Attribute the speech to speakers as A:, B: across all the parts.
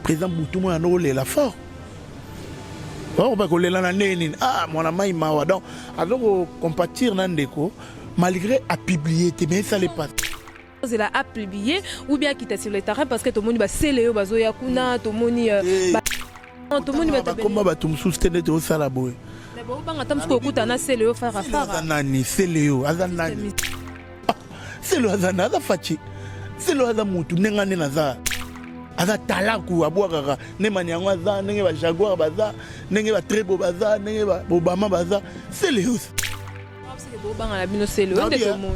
A: président Boutouma a nolé la fort. On va coller la nene. Ah, mon ami Mawa. Donc, alors compatir Nandeko, malgré à publier, mais ça les passe.
B: Il a publié ou bien quitter sur le terrain parce que tout le monde va sceller, bazo yakuna, tout le monde tout le monde va
A: comment va tout soutenir de ça la boue.
B: Mais bon, on attend que écoute ana sceller faire affaire.
A: Azanani, sceller, azanani. C'est le azana, aza fachi. C'est le azana mutu nengane naza. Aza talaku abwaka ne manyango aza nenge ba jaguar baza, nenge ba trebo baza, nenge ba Obama baza. C'est le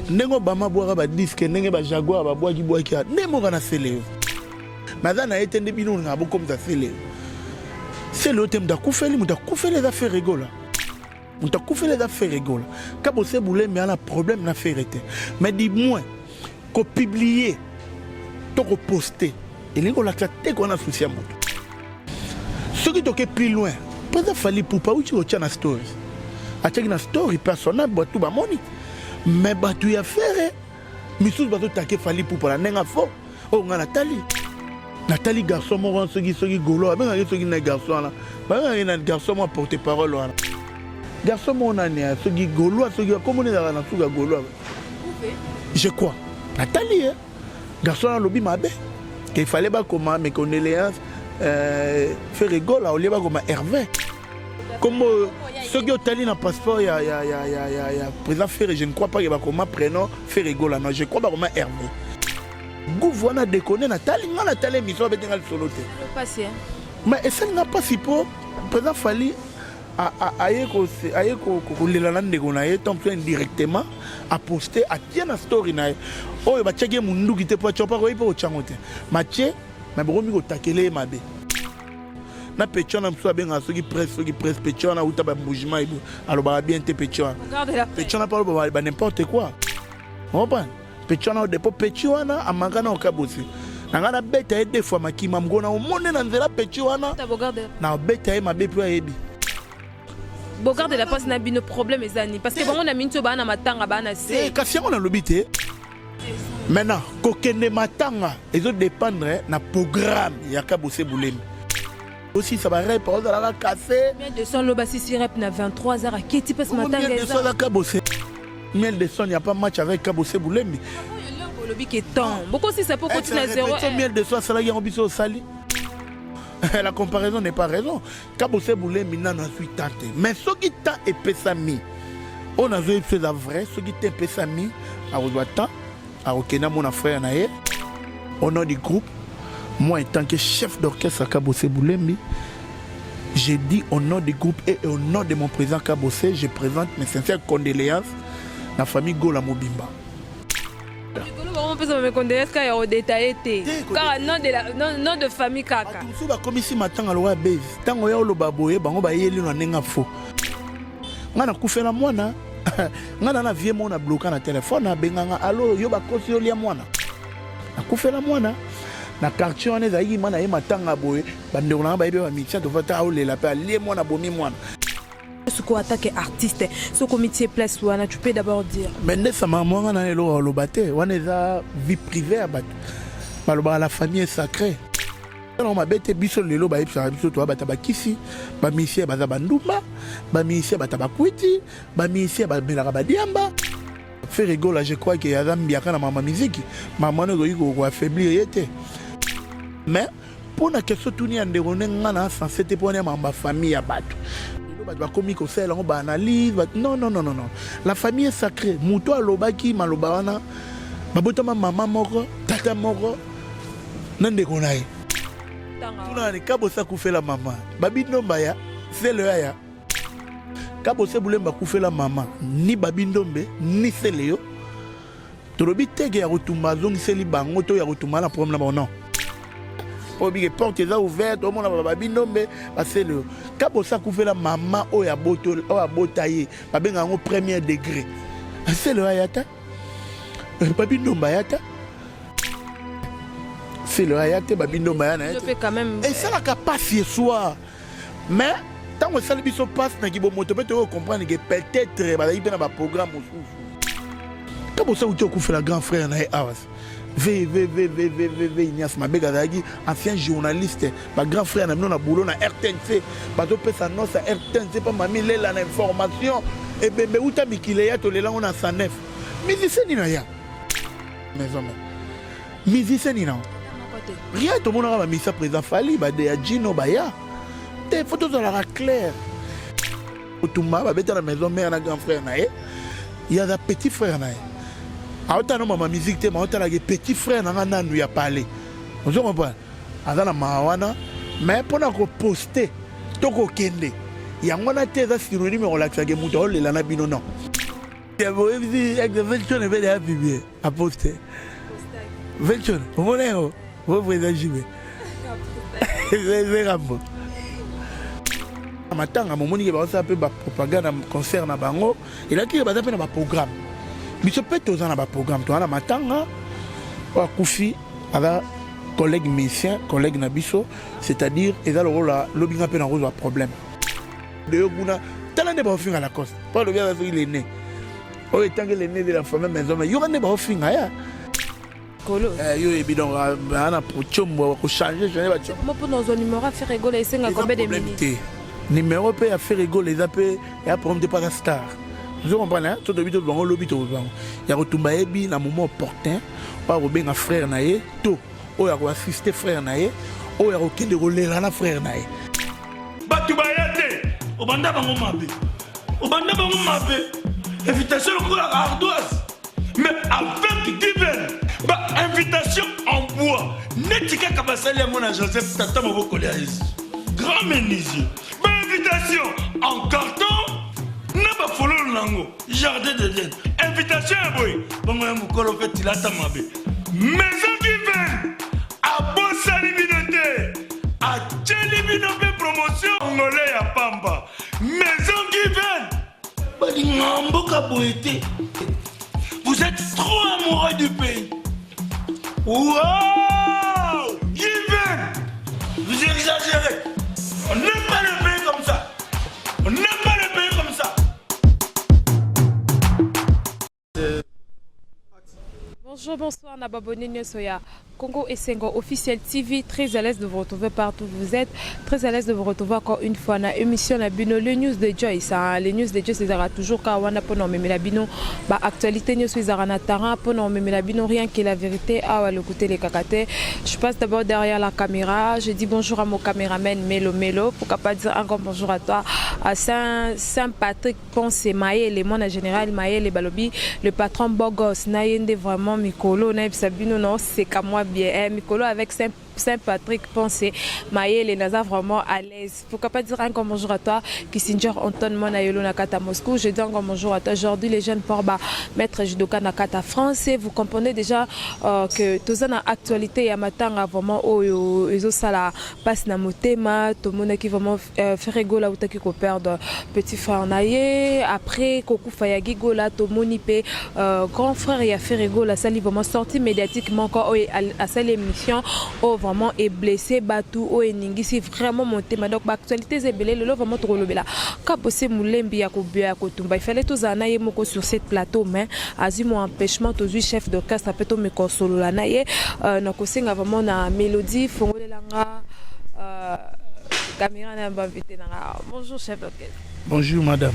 A: Nengo Bama boira ba disque nenge ba jaguar ba boaki boaki nemo kana sele maza na etende bino nga bo comme ça sele c'est le thème da kufeli muta kufeli da faire rigola muta kufeli da faire rigola kabo se boule mais un problème na faire été mais dis-moi ko publier to ko poster et les la tête qu'on a souci à moto ce qui toque plus loin peut-être fallait pour pas où tu retiens la story acheter une story personnelle tout ba moni mais batu ya faire misous bato taquer fallait pour la nenga fo oh nga Nathalie garçon mo soki golo ba nga soki na garçon là ba nga na garçon mo porter parole là garçon mo na ne soki golo soki comment on est dans na suga golo je crois Nathalie garçon là lobi mabe qu'il fallait pas comment mais qu'on éléance faire rigole au lieu pas comme Hervé comme ceux qui ont tali un passeport il y a président Ferré je ne crois pas qu'il va comment prénom faire rigole non je crois pas comment Hervé Gouvernement déconner Nathalie Nathalie mission avec un solo mais ça n'a pas si pour président Fali aye ko lelalande ko na donc indirectement à poster à tiens la story na oh ba checker mundu qui te po chopa ko ipo changote matché mais bomi ko takele mabe na pechona mso benga soki presse pechona uta ba mouvement ibo aloba bien te pechona pechona pas ba n'importe quoi on pas pechona au dépôt pechona amangana okabosi nangana beta e deux fois makima mgona omone na nzela pechona na beta e mabe po yebi
B: Bogarde la passe na bino problème ezani parce que bango na minto ba na matanga ba na se
A: kasi on a lobité maintenant kokende matanga ezo dépendre na programme ya kabose boulemi aussi ça va répondre à la cassé
B: mais de son loba si rep na 23h à kiti passe matanga
A: de son la kabose miel de son il y a pas match avec kabose boulemi
B: le lobby qui est temps beaucoup si ça peut continuer à 0
A: miel de son ça la biso sali la comparaison n'est pas raison. Kabose boulemi na suis tenté. Mais ce qui t'a épessami, on a vu c'est la vraie. Ce qui t'a épessami, à Rodouata, à Okena mon frère naé, au nom du groupe, moi en tant que chef d'orchestre à Kabose boulemi, j'ai dit au nom du groupe et au nom de mon président Kabose, je présente mes sincères condoléances à la famille Gola Mobimba.
B: On peut se condoléances quand il y a détaillé car nom de famille kaka
A: tout ba comme ici matin à loi base tango ya lo baboye bango ba yeli na nenga fo ngana kufela mwana ngana na vie mona bloqué na téléphone na benganga allo yo ba kosi yo lia mwana na kufela mwana na quartier on est ayi mana e matanga boye bande on ba yebe ba mitia to fata olela pa lie mwana bomi mwana
B: ce qu'on attaque artiste ce comité place ou tu peux d'abord dire
A: mais ne ça maman na elo lo baté on est à vie privée à bat maloba la famille est sacrée on m'a bête biso lelo ba yipsa biso to ba tabakisi ba misie ba zabandumba ba misie ba tabakwiti ba misie ba belaka ba diamba faire rigole je crois que ya zambia kana mama musique maman no go affaiblir yete mais pour na question tuni ande ngana sans c'était pour ma famille à battre comme on analyse non la famille est sacrée muto alobaki maloba wana babotama maman moko tata moko nande konaye tuna ni kabosa kufela maman babindomba ya sele ya kabosa bulemba kufela maman ni babindombe ni sele yo tolobi tege ya kotumba zongi seli bango to ya kotumba na problème na non les portes sont ouvertes, au monde a babindombe, parce que quand ça couvre la maman ou ya boto ou ya botaye, babenga au premier degré. C'est le ayata. Babindomba ayata. C'est le ayata babindomba ayata.
B: Je fais quand même.
A: Et ça la capacité soir. Mais tant que ça le biso passe na kibo moto peut comprendre que peut-être ba y ben ba programme. Quand ça ou tu couvre la grand frère na awas. Ignace Mabega Zagi, ancien journaliste, ma grand frère na boulot na RTNC, bato pesa nosa RTNC pas mami lela na information et bébé uta mikileya to lela on a 109. Musicien ni na ya. Mais hommes. Musicien ni na. Rien tout le monde a mis ça présent Fali ba de Gino Baya. Des photos dans la claire. Otumba ba beta na maison mère na grand frère na ye. Il y a des petits frères na ye. Aota no mama musique te maota la petit frère na nanu ya parler. Vous comprenez? Azana mawana mais pona ko poster toko kende. Yango na te za synonyme relaxa ke muto le la na bino non. Ya bo evi exhibition ne vele happy bien a poster. Venture, vous voulez vous présager. C'est rambo. Matanga momoni ke ba sa pe ba propagande concert na bango, et là qui ba za pe na ba programme. Mais peut être dans un programme, toi, matanga, ou Koufi, avec collègue musicien, collègue Nabiso, c'est-à-dire, ils ont le rôle à l'obligation de résoudre un problème. De Yoguna, talent de Bafing à la cause. Pas le bien avec les nés. Oh, tant que les nés de la famille maison, mais il y aura des Bafing à
B: Colo.
A: Yo évidemment, on a pour chombo, pour changer,
B: comment pour nos numéros faire rigoler et c'est combien de minutes?
A: Numéro peut faire rigoler, les appels et après on ne pas la star. Vous comprenez, hein? Tout le monde a lobby tout le monde. Il y a retombé ebi na moment opportun. Pas au bien frère naé, tout. Oh, il y a assister frère naé. Oh, il y a aucun de relais là frère naé.
C: Batu bayate, au banda bango mabe. Au banda bango mabe. Invitation au la ardoise. Mais avec divin, bah invitation en bois. Netika kabasali à mon Joseph Tata Moboko Léaïs. Grand menuisier. Bah invitation en carton. Naba follow nango jardin de Dieu invitation à boy bongo ya mukolo fait tilata mabe maison qui vient à bossa liminoté à tchelibinope promotion ngolé ya pamba maison qui vient bali ngambo kaboete vous êtes trop amoureux du pays. Wow Given vous exagérez, on n'aime pas le pays comme ça, on n'aime pas le pays comme ça.
B: Bonjour, bonsoir, Nababonine Soya. Congo et Sengo officiel TV, très à l'aise de vous retrouver partout où vous êtes, très à l'aise de vous retrouver encore une fois dans l'émission la Bino, le news de Joyce. Les news de Joyce, c'est toujours quand on a pour nous la Bino, actualité news sur Zaranatara, pour nous la Bino, rien que la vérité, le côté les cacatés. Je passe d'abord derrière la caméra, je dis bonjour à mon caméraman Melo, pourquoi pas dire encore bonjour à toi, à Saint-Patrick Ponce, Maël, les moines en général, Maël et Balobi, le patron Bogos, Nayende vraiment Mikolo, Naïb Sabino, non, c'est qu'à moi bien, Mikolo avec Saint-Patrick Pensé, Maël et Naza vraiment à l'aise. Pourquoi pas dire encore bonjour à toi, Kissinger Anton Monayolo Nakata Moscou. Je dis encore bonjour à toi. Aujourd'hui, les jeunes Porba, maître judoka Nakata français. Vous comprenez déjà que tout ça dans l'actualité, il y a matin vraiment ils ont ça la passe na motema, tout le monde qui vraiment fait rigoler ou qui perdre petit frère naïe. Après, Koku Fayagi Gola, tout le monde peut grand frère il a fait rigoler. Ça lui vraiment sorti médiatiquement encore à cette émission. Vraiment est blessé, Batou, Ningi, c'est vraiment monté. Donc, l'actualité, c'est belé, le vraiment trop le bela. Quand c'est Moulembi, il fallait tous en ailler sur cette plateau, mais à mon empêchement, tous les chefs d'orchestre, après tout, me console la naïe. Donc, aussi, vraiment, la mélodie, Fongole Langa, caméra n'a pas invité. Bonjour, chef d'orchestre.
A: Bonjour, madame.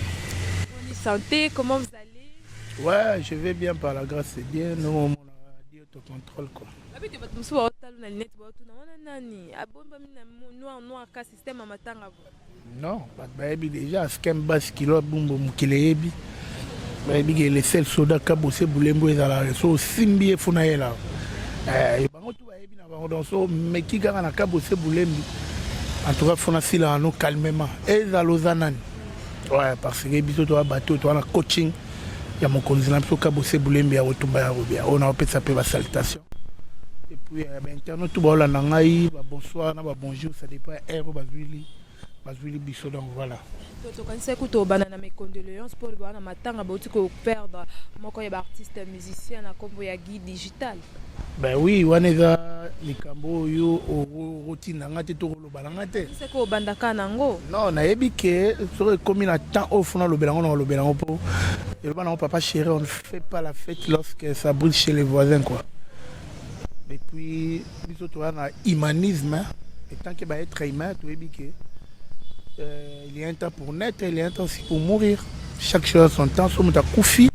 B: Santé, comment vous allez?
A: Ouais, je vais bien par la grâce de Dieu. Nous, on a dit autocontrôle, quoi. Non, déjà, ce qu'un bas kilo boum qui les ébi. Les seuls soldats qui ont bossé Boulembo et la so simbi et Funaela. Mais qui gagne à Kabosé Boulembi. En tout cas, Funasi là, nous calmement. Et la Lausanne. Ouais, parce que biso toi bateau, toi la coaching. Il y a mon consulat qui a bossé Boulembi à Otumba. On a appelé ça la salutation. Et puis, internet, tout le monde bonsoir, bonjour, ça dépend de biso, donc voilà.
B: Tu sais que tu as mes condoléances pour le matin, tu peux perdre mon artiste musicien à combo ya guide digital.
A: Ben oui, on est là, les cambo, yo, routine, ngate to lo balangate.
B: C'est que bandaka nango.
A: Non, na yebi que sur comme il a temps off dans le belango pour. Et le papa chéri, on ne fait pas la fête lorsque ça brûle chez les voisins quoi. Et puis, tu as un humanisme. Et tant qu'il va être humain, tu es biqué. Il y a un temps pour naître, il y a un temps aussi pour mourir. Chaque chose a son temps, son temps koufi.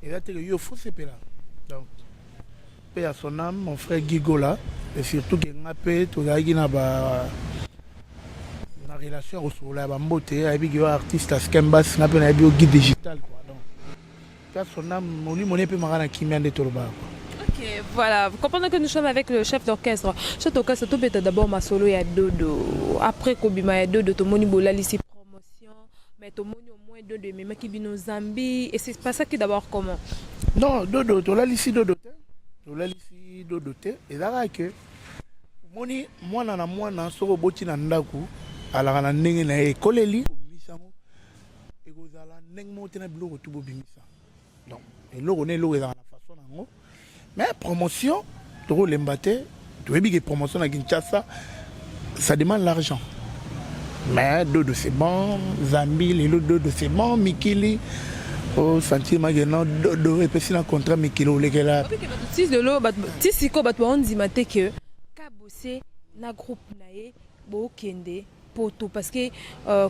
A: Et là, tu es faux, c'est là. Donc, paix à son âme, mon frère Gigola. Et surtout, qu'il y a paix, tu as une relation sur la beauté, il y a un artiste à Skembas, il y a un guide digital. Donc, paix à son âme, mon lit, mon épée marana qui m'a de Tolba.
B: Ok, voilà. Vous comprenez que nous sommes avec le chef d'orchestre. Chef d'orchestre, tout est d'abord ma solo, il y a Dodo. Après, Kobima, il y a Dodo, tout le monde a ici promotion. Mais tout le monde au moins Dodo, mais qui vient au Zambie. Et c'est pas ça qui d'abord comment?
A: Non, Dodo, tu l'as ici Dodo. Tu l'as ici Dodo. Et là, que moi, na soro boti na ndaku, ala na ndenge na école li, bisango. Et vous allez ndenge mo tena bilo tout bimisa. Donc, et là on est là dans la façon nango. Mais promotion, tu roules l'embâté, tu veux bien que promotion à Kinshasa, ça demande l'argent. Mais Dodo c'est bon, Zambie, les autres Dodo c'est bon, Mikili, au sentiment que Dodo et puis si un contrat Mikili ou les gars.
B: Si de l'eau, si c'est quoi, on dit que Kabosé na groupe nae, bo kende. Poto parce que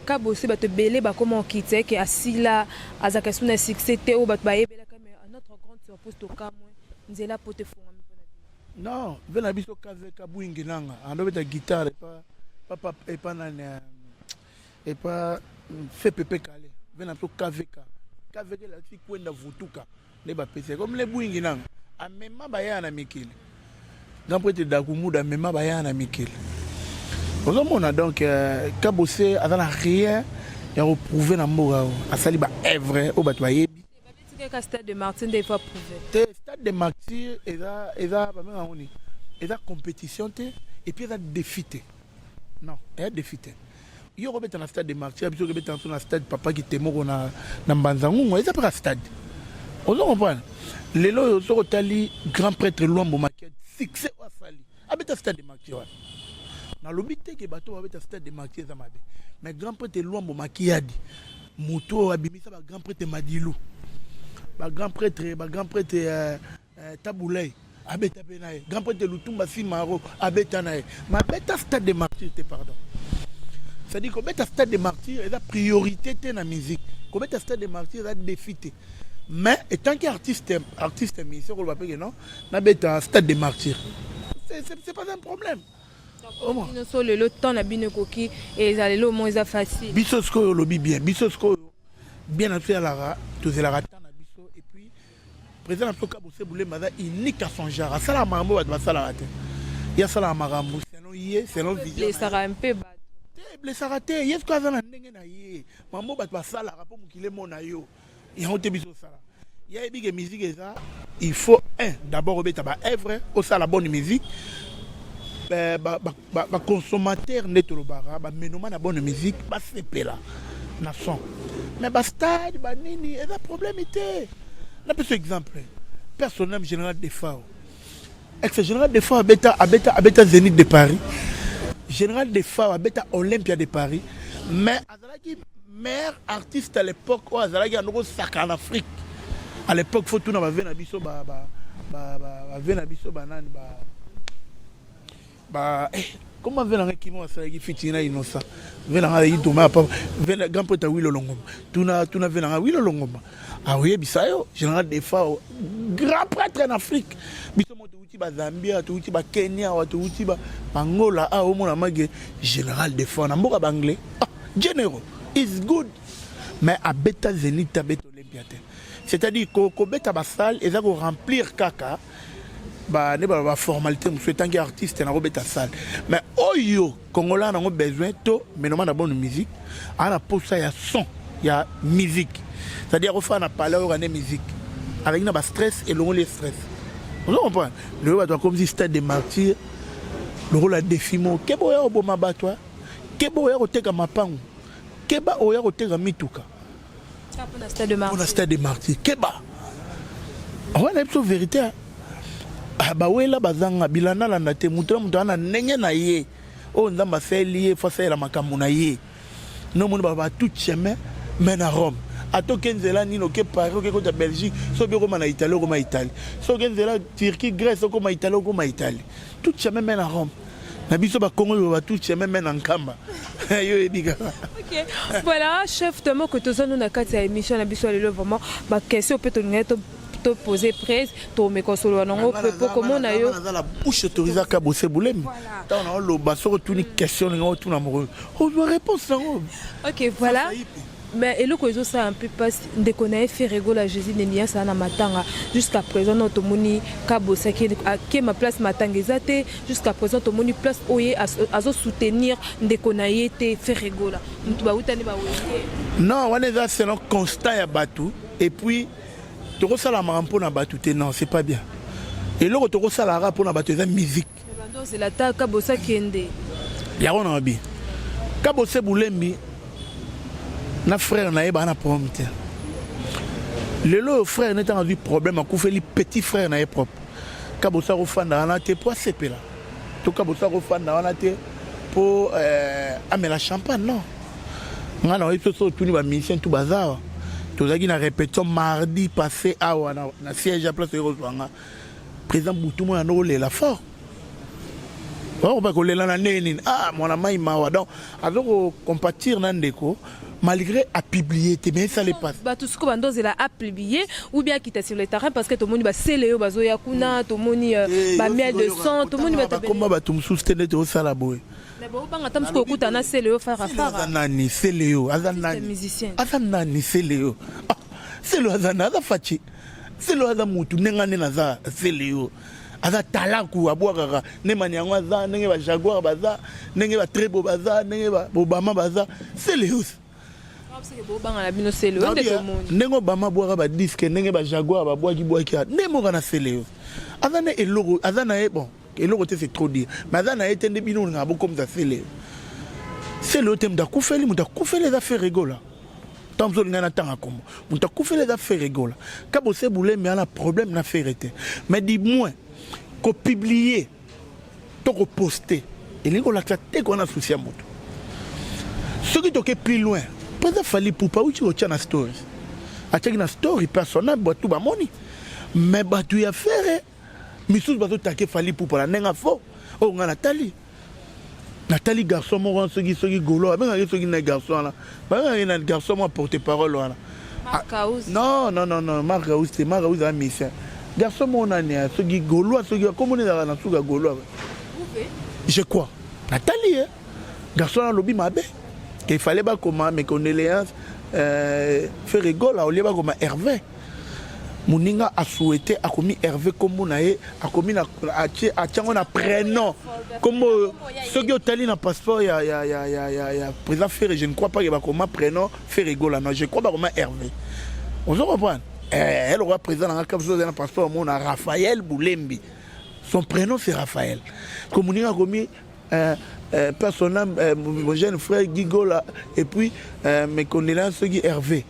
B: Kabosé va te belé ba comment quitter que asila azakasu na succès ou ba ba yebela comme un autre grande surprise to ka moi nzela pote fonga mpona
A: non vena biso kaze kabwingi nanga ando beta guitare et pas nana et pas fait pepe calé vena biso KVK la si kwenda vutuka ne ba pese comme les bwingi nanga amema bayana mikili ngampete dakumuda amema bayana mikili. On a donc Kabosé a rien à reprouver dans Morao. A sali ba œuvre au batoyer.
B: C'est le stade de Martyr des fois prouvé.
A: Stade de Martyr et là et compétition et puis il a défi. Non, il a défi. Il y a un stade de Martyr, il y a un stade papa qui était mort na Mbanzangu, il y a un stade. On comprend. Les lois sont tali grand prêtre Luambo Maquette, succès au sali. Avec un stade de Martyr. Na lobité que bateau avec un stade de Martyr Zamabe. Mais grand prêtre Luambo Makiadi. Moto abimisa ba grand prêtre Madilou. Ba grand prêtre Taboulay. Abeta Benaye. Grand prêtre Lutumba Simaro abeta nae. Ma beta stade de Martyr pardon. C'est-à-dire qu'on met un stade de Martyr et la priorité dans la musique. Qu'on met un stade de Martyr et la défité. Mais étant qu'artiste musicien, on va pas que non, on a un stade de Martyr. C'est pas un problème.
B: Le temps n'a bien coquille et les le moins facile.
A: Bisosko lobby bien, bisosko bien fait à la tous la ratan na biso et puis président de Kabosé boulé mada unique à son genre. Ça la mambo va ça la rater. Il y a ça la marambo, c'est non vision.
B: Les sera un peu bas.
A: Les raté, yes quoi ça na ndenge na yé. Mambo va ça la rapport mukile mona yo. Il y a un biso ça. Il y a une musique et ça, il faut d'abord remettre ba œuvre au ça la bonne musique. Consommateur net le bara ba menoma na bonne musique ba sepe là na son mais ba stade ba nini et la problème était na petit exemple personnel général de Fao ex général de Fao abeta Zénith de Paris général de Fao abeta Olympia de Paris mais azalaki meilleur artiste à l'époque ou azalaki en sac en Afrique à l'époque faut tout na ba vena biso ba vena biso banane comment venir qui m'a fait qui fitina innocent venir y tomber pas venir grand prêtre Wilo Longomba tuna venir Wilo Longomba ah oui bisayo général des fois grand prêtre en Afrique biso moto uti ba Zambia to uti ba Kenya wa to uti ba Angola ah au mona mage général des fois na mboka ba anglais généraux is good mais à beta Zénith à beta Olympia c'est-à-dire ko beta ba salle et ça ko remplir kaka ba ne ba formalité monsieur tant qu'artiste na robeta salle mais oyo congolais na besoin to mais non na bonne musique ana pour ça il y a son il y a musique c'est-à-dire on fait na parler on a musique avec na ba stress et le stress vous comprenez le ba comme si stade de Martyr le rôle a défi mo kebo ya oboma batwa kebo ya oteka mapangu keba oya oteka mituka
B: pour la stade de Martyr
A: pour la stade de Martyr keba on a une vérité bawela bazanga bilana landa te mutu ana ndenge na ye o nzamba seli fa sela makambo na ye no moni ba tout chemin mène à Rome ato kenzela nino ke Paris ke kota Belgique so be koma na Italie koma Italie so kenzela Turquie Grèce koma Italie koma Italie tout jamais mène à Rome na biso ba Congo ba tout jamais mène en Kamba yo ebika.
B: OK, voilà chef de mot que tous nous na kati ya émission na biso lelo vraiment ba question peut te poser presse to me konsolo nango pe comment na yo
A: la bouche autorisée à Kabose Boulembi tant on lo ba so tout une question ngo tout na mo on doit réponse nango.
B: OK, voilà. Mais et le cause ça un peu pas de connaître fait rigoler Jésus Némia ça na matanga jusqu'à présent notre moni Kabose qui ma place matanga ezate jusqu'à présent to moni place oye azo soutenir de connaître fait rigoler mutu ba utani ba wenge
A: non on est là c'est un constat ya batu et puis toko sala marampo na batu te non c'est pas bien et le toko sala rap pour na batu za musique
B: c'est la ta Kabose kende
A: ya on a bi Kabose Boulembi na frère na yeba na problème te lelo frère n'était en problème a koufeli petit frère na propre Kabose rofanda na te pour sepela to Kabose rofanda na te pour amela champagne non ngana oyo so tuni ba mission tout bazar tozaki na répétition mardi passé awa na siège à place Roswanga président Boutoumou na no la fort on va coller là neni ah mon ami mawa donc azoko compatir na ndeko malgré à publier mais ça les passe
B: ba tout ce que bandoze la a publié ou bien quitter sur le terrain parce que tout le monde ba seleo bazo yakuna tout le monde ba miel de sang tout le monde ba
A: comment ba tout soutenir to sala boy
B: mais bon banga tam ce ko kuta na seleo fara
A: azanani seleo azanani
B: musicien
A: azanani seleo seleo azana fachi seleo azamutu nengane na za seleo aza talaku abwaka ne manyango aza nenge ba jaguar baza nenge ba trebo baza nenge ba Obama baza seleo nengo bama bwaka ba disque nenge ba jaguar ba bwaki nemo kana seleo azana eloko azana bon eloko te c'est trop dire mais azana etende bino nga bo comme ça seleo seleo te mda kufeli muta kufeli za faire rigola tamzo ngana tanga kombo muta kufeli za faire rigola Kabose Boulembi a un problème na faire te mais dis-moi ko publier to ko poster et les la te qu'on a souci à moto ce qui toque plus loin pas fallu pour pas où tu retiens la story a check na story personnel tout ba moni mais ba tu ya faire misous ba to take fallu pour la nenga fo o nga Nathalie garçon mo ce qui golo ba nga ce qui na garçon là ba nga na garçon mo porter parole là non Marcaus c'est Marcaus a mission garçon mon année ce qui golo ce qui comment on est dans suga golo je crois Nathalie garçon là lobby mabe qu'il fallait pas comment mes condoléances faire rigole au lieu pas comme Hervé Moninga a souhaité a commis Hervé comme on a commis a tiens a prénom comme ce qui est allé dans passeport ya président Ferré je ne crois pas qu'il va comment prénom faire rigole non je crois pas comment Hervé on se comprend elle aura président dans le passeport mon a Raphaël Boulembi son prénom c'est Raphaël comme Moninga a commis personnel mon jeune frère Gigola et puis mes condoléances qui Hervé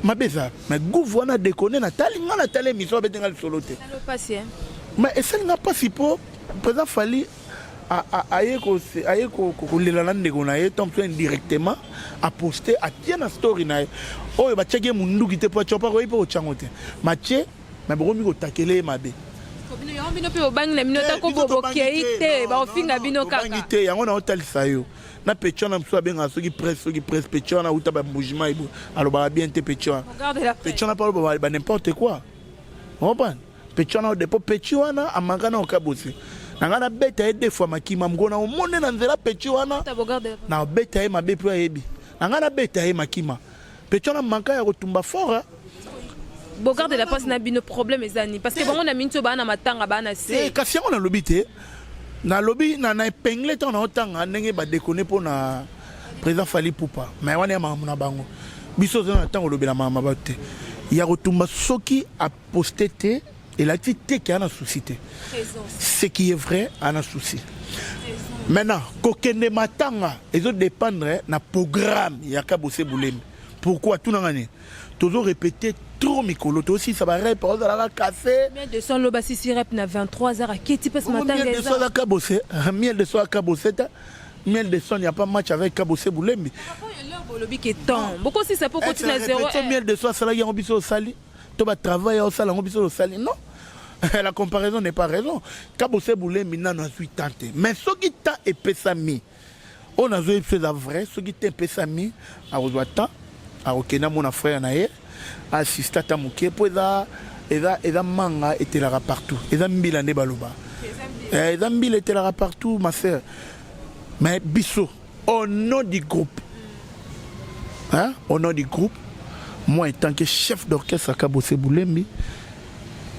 A: ma beza mais gouverneur déconner Nathalie mission betenga solo te mais et ça n'a pas si pour président Fali aye ko lelana ndeko na ye tant indirectement a poster a tiena story na oyo ba cheke mundu kite po chopa ko ipo chango te matche mais bokomi ko takele mabe
B: bino pe obangi na minota ko boboke ite ba ofinga bino kaka
A: te yango na otalisa yo na pechona mso abenga soki presse pechona uta ba mouvement ibo aloba bien te pechona pechona pas ba n'importe quoi on comprend pechona au dépôt pechona amangana au Kabose nangana beta e deux fois makima mgona omone na nzela pechona na beta e mabe po yebi nangana beta e makima pechona manka ya kotumba fora
B: Bogarde la passe na bino problème ezani parce que bango na minto ba na matanga ba na se
A: kasi on a lobby te na lobby na épinglé ton otanga ndenge ba déconner pour na président Fali Poupa mais wana mamu na bango biso na tango lobby la mama ba te ya kotumba soki a posté te et la tité qui a un souci te ce qui est vrai a un souci maintenant kokende matanga ezo dépendre na programme ya Kabose Boulembi pourquoi tout nangani toujours répéter trop mikolo aussi ça va répondre dans la café
B: miel de son loba si rep na 23h à qui type ce matin
A: miel de son à Kabose miel de son à Kabose miel de son il y a pas match avec Kabose Boulembi
B: le bic est temps. Beaucoup si c'est pour continuer à zéro.
A: Miel de soi, ça là, il y a un biseau au sali. Tu vas travailler au salon, un biseau au sali. Non. La comparaison n'est pas raison. Kabose boulé, maintenant, on a 8 ans. Mais ce qui t'a épessami, on a joué c'est la vraie, ce qui t'a épessami, à Rodoata, à Okena, mon frère, à assister à Tamouké, pour eza manga était là partout. Eza mbila ne baloba. Eza mbila était là partout, ma sœur. Mais Bissot, au nom du groupe, hein, au nom du groupe, moi en tant que chef d'orchestre à Kabose Boulembi,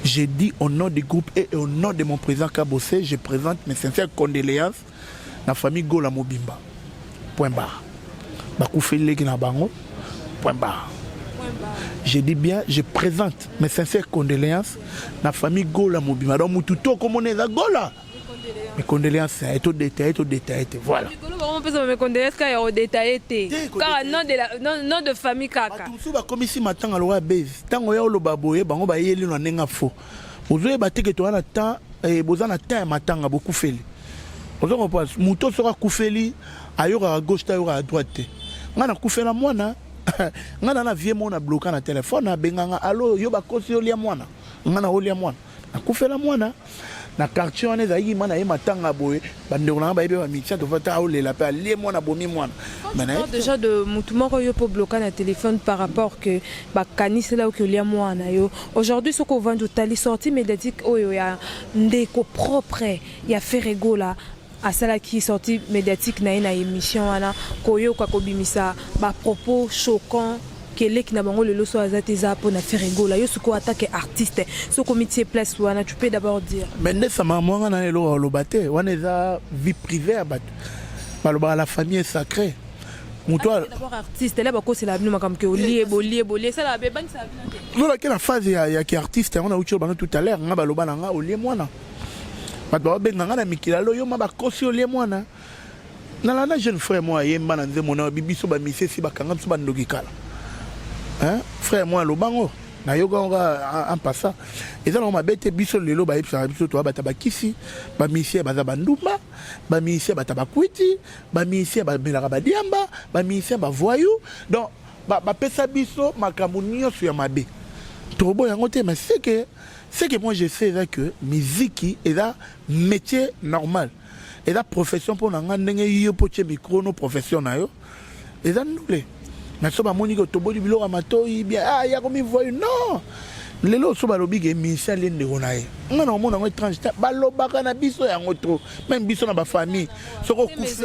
A: j'ai dit au nom du groupe et au nom de mon président Kabose, je présente mes sincères condoléances à la famille Gola Mobimba. Point barre. Bakoufeli na bango. Point barre. Je dis bien, je présente mes sincères condoléances à la famille Gola Mobimba. Donc, Moututo, comme on est à Gola. Mes condoléances, c'est tout détaillé, voilà.
B: On peut se condoléances quand il y a détaillé. Car nom de famille Kaka.
A: Tout ça, comme ici, maintenant, à l'oreille base. Tant qu'on y a le baboye, on va y aller dans un faux. Vous avez battu que tu as un temps, et vous avez un temps, maintenant, beaucoup fait. Vous avez un mouton sera coufé, ailleurs à gauche, ailleurs à droite. On a coufé la moine. On a vieux mon a bloqué le téléphone. Benganga, allo, yo ba kosi olia moine. On a olia moine. On a coufé la moine. Na quartier on est ayi mana yema tanga boye bande on a ba yebe ba mitia to fata ole la pa le mona bomi mona
B: déjà de mutumo ko yo pour bloquer na téléphone par rapport que ba kanisi là que lia mona yo aujourd'hui ce qu'on vend de tali sortie médiatique oyo ya ndeko propre ya Ferrego là à celle qui sortie médiatique na émission wana koyo kwa kobimisa ba propos choquants que les qui n'a pas le loso azateza pour na Ferrego là yo ce qu'on attaque artiste ce comité place wana tu peux d'abord dire
A: mais ne ça m'a moi na lo baté wana eza vie privée à battre baloba la famille est sacrée mutoa
B: d'abord artiste là bako c'est la bino comme que olié ça la bebang ça
A: non là la phase ya qui artiste on a eu bano tout à l'heure nga baloba na nga olié mwana batba benga nga na mikila lo yo ma bakosi olié mwana na la jeune frère moi yemba na nze mona bibiso ba misesi bakanga biso bandoki kala. Hein? Frère moi le bango na yoga en passant et ça on m'a bête biso lelo ba ipsa biso to ba tabakisi ba misia ba zabandumba ba misia ba tabakwiti ba misia ba belaka ba diamba ba misia ba voyou donc ba pesa biso makambo nyonso ya mabe to bo yango te mais c'est que moi je sais que musique est un métier normal et la profession pour nga ndenge yo poche micro no profession na yo et ça nous mais ça va monique tobo du bilo amato bien ah ya comme voyou non lelo so ba lobi ke mission lende konaye nga na mona ngo étrange ba lobaka na biso ya ngotro même biso na ba famille soko kufi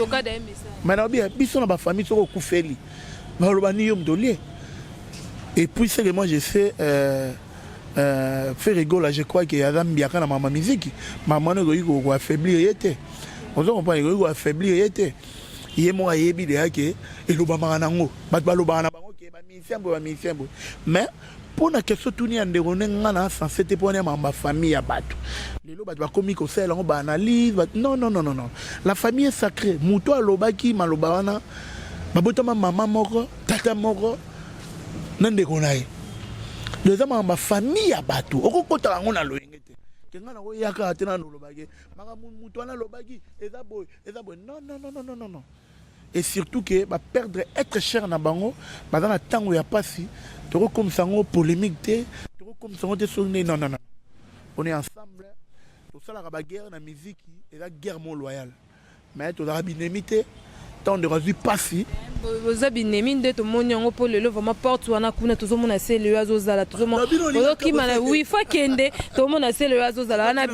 A: mais na bien biso na ba famille soko kufeli ba loba ni yom dolier et puis c'est que moi je sais Ferrego là je crois que Adam biaka na mama musique maman ne go affaiblir yete on se comprend go affaiblir yete il est moi yebi de yake et lobama nango bat baloba na bango ke ba misembo mais pour na question tourner en déroné ngana sans c'était pour ma famille ya bato lelo bat ba komi ko sela ngo ba analyse non la famille est sacrée muto alobaki maloba wana babotama maman moko tata moko nande konaye les hommes ma famille ya bato okokota ngo na loyenge te kenga na oyaka tena no lobaki maka muto wana lobaki eza boy non. Et surtout que va perdre être cher na bango dans le temps où il y a pas si tu comme ça polémique tu comme ça non on est ensemble tout ça la guerre na musique et la guerre mon loyale mais tu as binemité tant de razu pas si
B: vous avez binemité tout monde yango pour le vraiment porte wana kuna tout le monde a c'est le azo zala tout le monde qui m'a oui faut kende tout le monde a c'est le azo zala na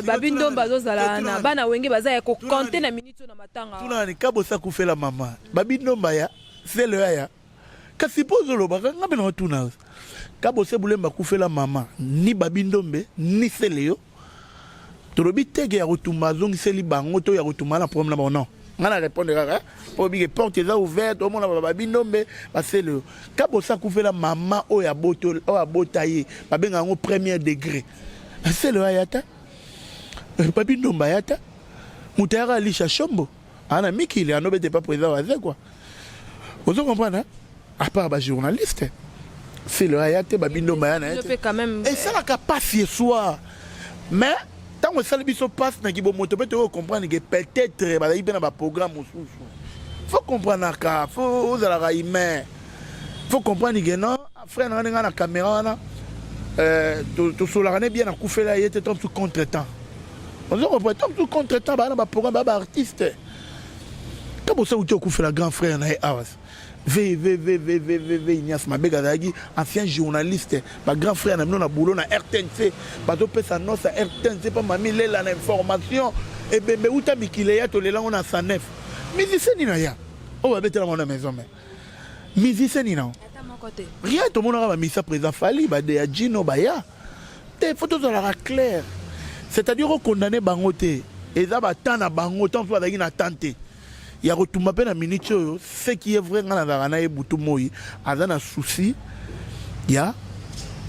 B: babindo bazo zala na bana wenge baza ya ko compter na minute na matanga
A: tuna ni kabo sa ku fela mama babindo mbaya c'est le ya ka suppose lo ba nga bena tuna kabo se bulemba ku fela mama ni babindo mbe ni seleo to lobi tege ya rutuma zongi seli bango to ya rutuma na problème na non on a répondu pour que porte est ouverte au monde a binombe parce que le kabo ça couvre la maman o ya boto o ya botaye ba benga ngo premier degré c'est le ayata pas binombe ayata mutara lisha shombo ana miki il anobe pas présent à quoi vous comprenez à part ba journaliste c'est le ayata ba binombe ayana et ça la capacité soir mais tant que ça le biso passe na kibo moto peut comprendre que peut-être ba y bien ba programme faut comprendre ka faut la humain faut comprendre que non frère na nga na caméra na to solarane bien na kufela yete tom tout contretemps on se comprend tom tout contretemps ba na programme ba artiste comme ça où tu kufela grand frère na awas v Ignace Mabega Zagi ancien journaliste ba grand frère na mino na boulot na RTNC ba to pesa non sa RTNC pas mami lela na information et bembe uta mikile ya to lela on a 109 musicien ni na ya on va mettre dans la maison mais musicien ni na rien tout le monde a mis ça présent Fali ba de Gino Baya des photos dans la clair c'est-à-dire qu'on condamné bangote et ça ba tana bangote on va na tenter il y a retourné à la minute ce qui est vrai dans la rana et boutou moi a un souci il y a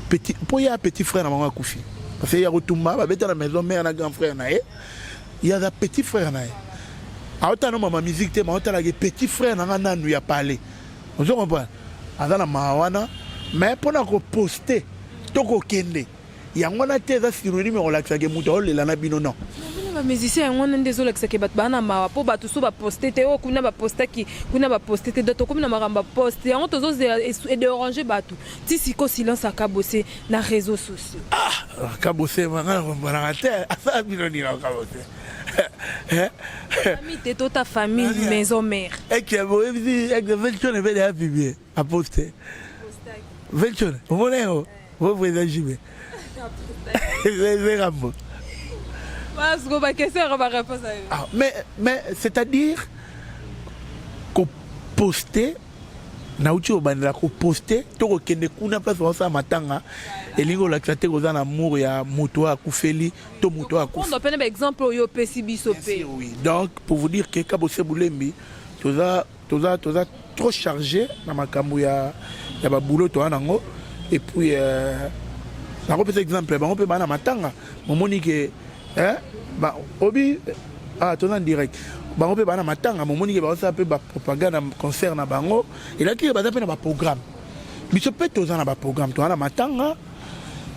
A: petit pour il y a petit frère na mama Koufi parce qu'il y a retourné ba beta la maison mère na grand frère na il y a un petit frère na a autant non maman musique te ma autant la petit frère na nanu ya parler on se comprend azana mawana mais pour na ko poster to ko kende ya ngona te za sironi me relaxa ke muto o lela na bino non
B: les musiciens on est désolé que c'est que bana ma po batu so ba poster te o kuna ba poster ki kuna ba poster te doto comme na maramba poster on tozo et déranger batu ti siko silence akabosé na réseaux sociaux
A: akabosé manga na terre asa bino ni akabosé
B: famille te tota famille maison mère
A: et que vous Velchon veut la publier à poster Velchon vous voulez vous vous agibez c'est rambo mais c'est-à-dire qu'on poster nauti obandela ko poster to kende kuna place on matanga elingo la klaté koza na amour ya moto akufeli to moto akufi
B: on donne exemple yo pesi biso pe
A: oui donc pour vous dire que Kabose Boulembi toza trop chargé na makambo ya ba boulot to anango et puis na ko pesa exemple ba on peut bana matanga momoni que bah obi toza direct bango pe bana matanga momoni ke ba ça pe ba propagande concert na bango et là qui ba za pe na ba programme biso pe toza na ba programme to na matanga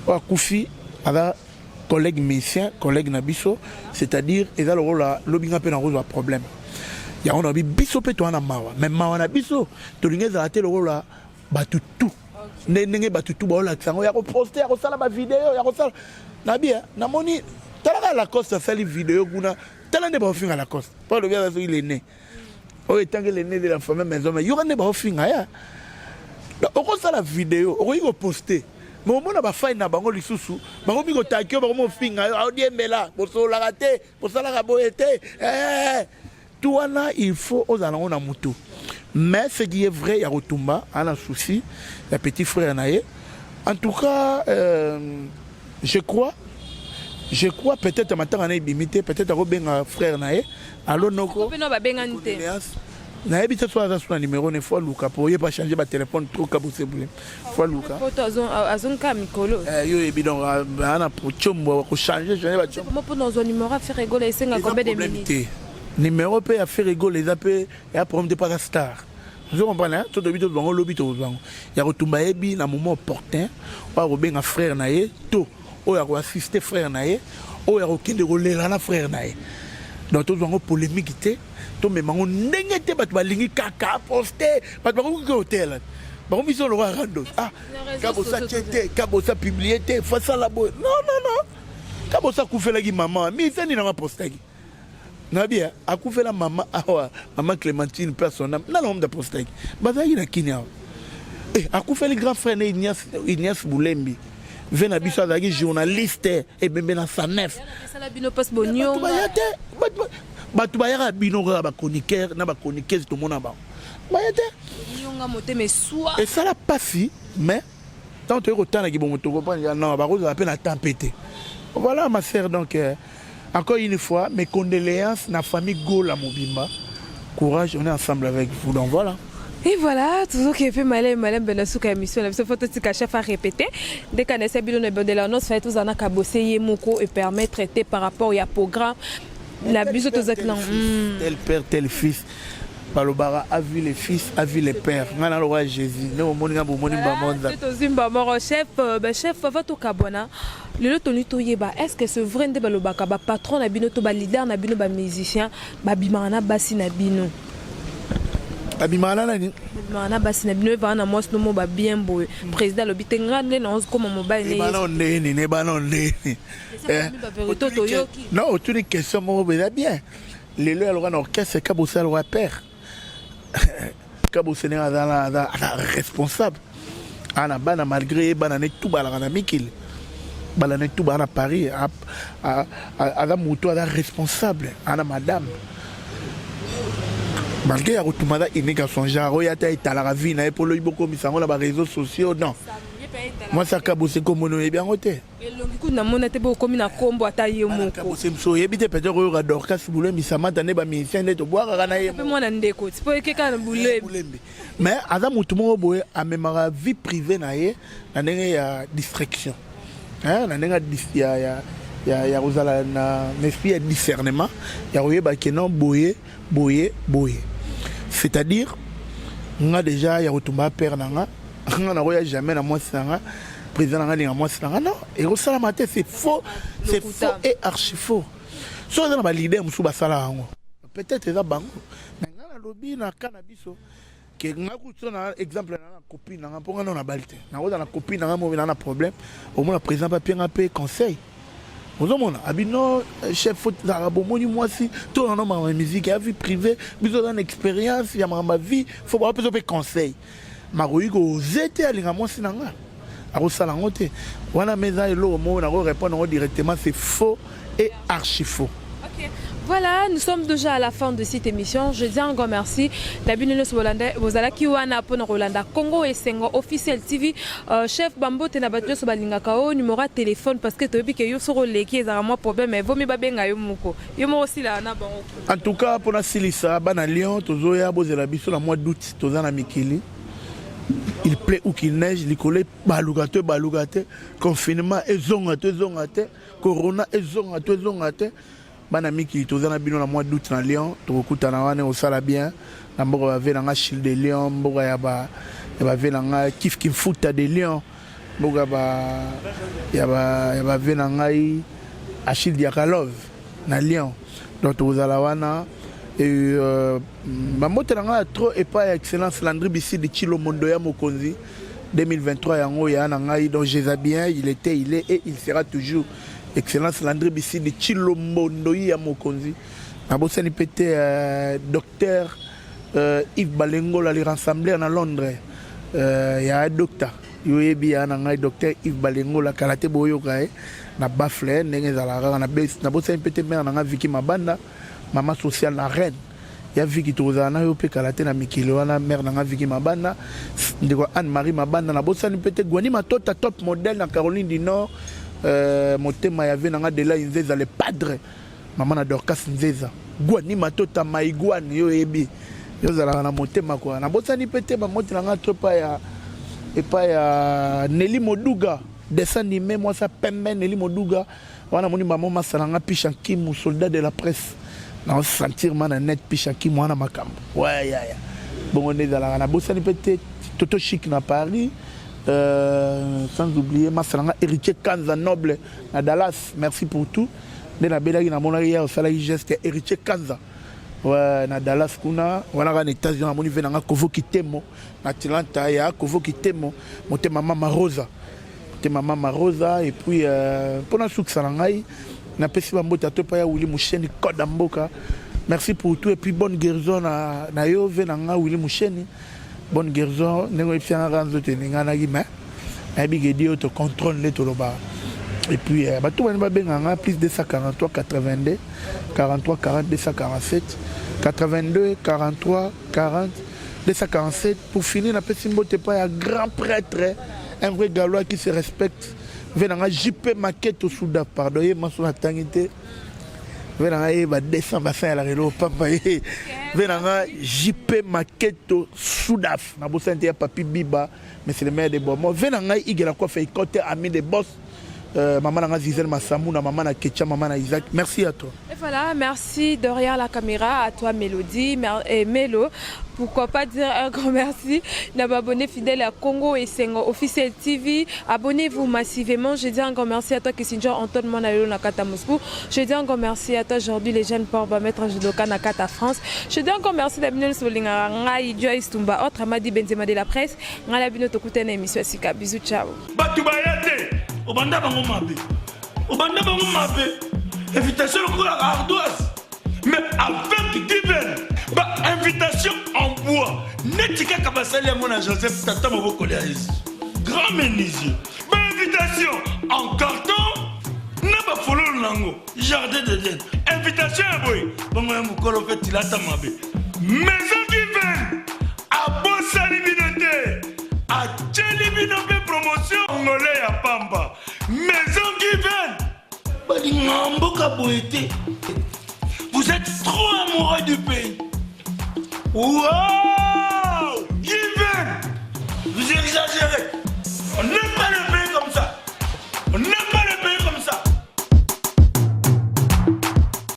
A: wa Koufi ala collègue musicien collègue na biso c'est-à-dire eza le rôle lobinga pe na rose wa problème ya on a biso pe to na mawa même mawa na biso to lingeza ate le rôle ba tout ndenge ba tout ba la sango ya ko poster ya ko sala ba vidéo ya ko sala na bien na moni tala la Lacoste fait les vidéos kuna tala ne ba finga Lacoste pas le gars il est né oh tant que il est né de la famille maison mais il y aura ne ba finga ya on ko la vidéo on ko poster mais au moins ba faille na bango lisusu bango bi ko takio bango mo finga au diembela pour so la rater pour ça la boyete tout wana il faut aux alangos na mutu mais ce qui est vrai il y a Rotumba a un souci le petit frère naé en tout cas je crois peut-être maintenant on est limité peut-être un frère naé allo noko na habite soit ça numéro ne fois Luka pour y pas changer ba téléphone trop Kabose Boulembi fois Luka
B: photo azon ka mikolo
A: yo et bidon ana pour chombo ko changer ba chombo
B: comment pour dans un numéro faire rigoler et 5 combien de minutes
A: numéro peut faire rigoler les appels et a problème de pas star je comprends hein tout de suite dans lobby to il y a Rotumba ebi na moment opportun wa robenga frère naé to o ya ko assister frère naé o ya ko kende ko lela na frère naé donc tout dans polémique té to me mango ndenge te batu balingi kaka poster batu ba ko hotel ba ko biso lo rando Kabose chete Kabose publier te fa ça la bo non Kabose kufela ki maman mi seni na poster ki na bien akufela maman awa maman Clémentine personne na l'homme de poster bazaki na kinya akufela grand frère Ignace Boulembi vena biso azaki journaliste et bembe na sanef
B: sala bino passe bonio
A: batu bayaka bino ba chroniqueur na ba chroniqueuse to mona ba bayete
B: nyonga mote mais soit
A: et ça la passe mais tant que autant ki bon moto comprendre non ba rose appelle na tempête voilà ma sœur donc encore une fois mes condoléances na famille Gola Mobimba courage on est ensemble avec vous donc voilà.
B: Et voilà, toujours qui fait malin benasuka émission la photo tika chef à répéter dès qu'on essaie de de l'annonce fait tous en Kabose yemoko et permettre traiter par rapport au programme la buse tous
A: tel père tel fils Balobara a vu les fils a vu les pères ngana le roi Jésus no moninga bo monimba monza
B: c'est zimba moro chef va to kabona le tonu to yeba est-ce que ce vrai nde balobaka ba patron na bino to ba leader na bino ba musicien ba bimana basi na bino
A: abimana nani
B: mana basi na bino va na moi no ba bien boy président lo bitenga ne na comme mobile ne
A: bana ondeni ne bana ondeni non toute une question mo be bien les le alors en orchestre Kabo ça le père Kabo c'est na responsable ana bana malgré bana ne tout bala na mikil bala ne tout bana Paris a moto a responsable ana madame malgré ya kotumada inika son genre ya ta etala vie na pour le boko misango na ba réseaux sociaux non moi ça Kabo c'est comme on est bien côté
B: elongi kuna mona te bo komi na kombo ata ye moko
A: Kabo c'est mso yebite peut-être ko rador kasi boule misamata ne ba musicien de to boire kana ye
B: pe mona ndeko tipo ekeka na boule
A: mais ada mutu mo boye amemara vie privée na ye na ndenge ya distraction hein na ndenge ya rozala na esprit de discernement ya oyeba que non boye c'est-à-dire on a déjà ya otumba père nanga on a roya jamais na moi sanga président nanga linga moi sanga non et osala maté c'est faux et archi faux so na ba leader musu ba sala ngo peut-être eza bango nanga lobby na cannabis que ngaku tsona exemple na copine nanga ponga na balte na oza na copine nanga mo na problème au moins le président pa bien apé conseil Ozomona abino chef faute zarabo moni moi si tout en ma musique a vie privée besoin d'expérience ya ma vie faut pas peut conseil maroyi ko zete alinga moi sinanga arosala ngote wana meza elo mo na répondre directement c'est faux et archi faux.
B: OK. Voilà, nous sommes déjà à la fin de cette émission. Je dis un grand merci. La Binelos Bolanda, Bozala Kiwana Pon Rolanda, Congo et Sengo officiel TV. Chef Bambo Tenabatio Sobalingakao, numéro de téléphone parce que tu as dit que Yosoro Leki est un problème, mais vous me babenga Yomoko. Yomo aussi là, na bango.
A: En tout cas, pour la Silissa, Bana Lyon, Tozoya Bozela Bisso, la mois d'août, Tozana Mikili. Il plaît ou qu'il neige, il colle balugate, confinement, et zongate, corona, et zongate. Banami qui tozana bino na mois d'août na Lyon tokutana wana osala bien na mboka ba ve na Chile de Lyon mboka ya ba ve na kif futa de Lyon mboka ya ba ve na ngai Achille Diakalov na Lyon donc tozala wana et mamote na trop et pas excellence Landry Bissi de Chilo Mondo ya Mokonzi 2023 yango ya na ngai donc j'ai bien il est et il sera toujours Excellence Landry Bissi de Chilombondo ya Mokonzi. Nabosani pété docteur Yves Balengola li rassemblé en Londres. Ya docteur yoyebi ya na docteur Yves Balengola kalate boyoka na bafle ndenge zalaka na nabosani pété mère na Vicky Mabanda maman sociale na reine. Ya Vicky tozana yo pe kalate na mikilo wana mère na Vicky Mabanda ndiko Anne-Marie Mabanda nabosani pété Gwani Matota top modèle na Caroline du Nord. Motema ya venanga de la Nzeza le padre maman na Dorcas Nzeza Gwani Matota maigwan yo ebi yo zala na motema kwa na bosani pete ba moti na tropa ya epa ya Nelly Moduga dessin animé moi ça pembe Nelly Moduga wana moni maman masalanga Pichanki mu soldat de la presse na sentir mana net Pichanki mwana makambo ouais ya bon on est zala na bosani pete Toto Chic na Paris. Sans oublier Masalanga héritier Kanza Noble à Dallas, merci pour tout. De la belle na mon arrière au salaire geste héritier Kanza. Ouais, na Dallas kuna, wana ga États-Unis na moni venanga Kovo Kitemo, na Atlanta ya Kovo Kitemo, moté maman Marosa. Moté maman Marosa et puis pour na souksa ngai na pesi ba mbota to pa ya Willy Musheni Koda Mboka. Merci pour tout et puis bonne guérison na yo venanga Willy Musheni. Bonne guérison, négocier un ranzo teninga na gima. Abigedi auto contrôle les toloba. Et puis tout le monde plus de 143 82 43 40 247 82 43 40 247 pour finir la petite mbote pas un grand prêtre, un vrai galois qui se respecte. Venanga JP maquette au Soudan pardon, et mason atangité. Venanga va descendre bassin à la rélo papa venanga JP Maketo Soudaf na bosante ya papi Biba mais c'est le maire de Bomo venanga igela quoi fait côté ami de boss maman Nanga Zizel Massamouna, maman na Ketcha, maman na Isaac. Merci à toi.
B: Et voilà, merci derrière la caméra à toi Mélodie et Mélo. Pourquoi pas dire un grand merci d'abonner fidèle à Congo et Sengo Officiel TV. Abonnez-vous massivement. Je dis un grand merci à toi Kissinger Antoine Monalo Nakata Moscou. Je dis un grand merci à toi aujourd'hui les jeunes ports Maître Judoka Nakata France. Je dis un grand merci d'abonner sur Ngai Joyce Tumba autre Amadi Benzema de la presse. Ngala bino tokutana émission Sika. Bisous, ciao.
C: Batu bayate obanda bango mabe. Obanda bango mabe. Invitation au la ardoise. Mais avec divin. Bah, invitation en bois. Netika Kabasali à mon Joseph Tata Moboko grand menuisier. Bah, invitation en carton. N'a pas follow lango. Jardin de Dieu. Invitation à boy. Bon, moi, mon colo fait il a ta mabe. Maison divine. À Bossa Libinoté. À Tchelibinoté promotion. Angolais à Pamba. Maison divine. Bah, l'ingamboka boété. Vous êtes trop amoureux du pays. Wow! Given! Vous exagérez. On n'est pas le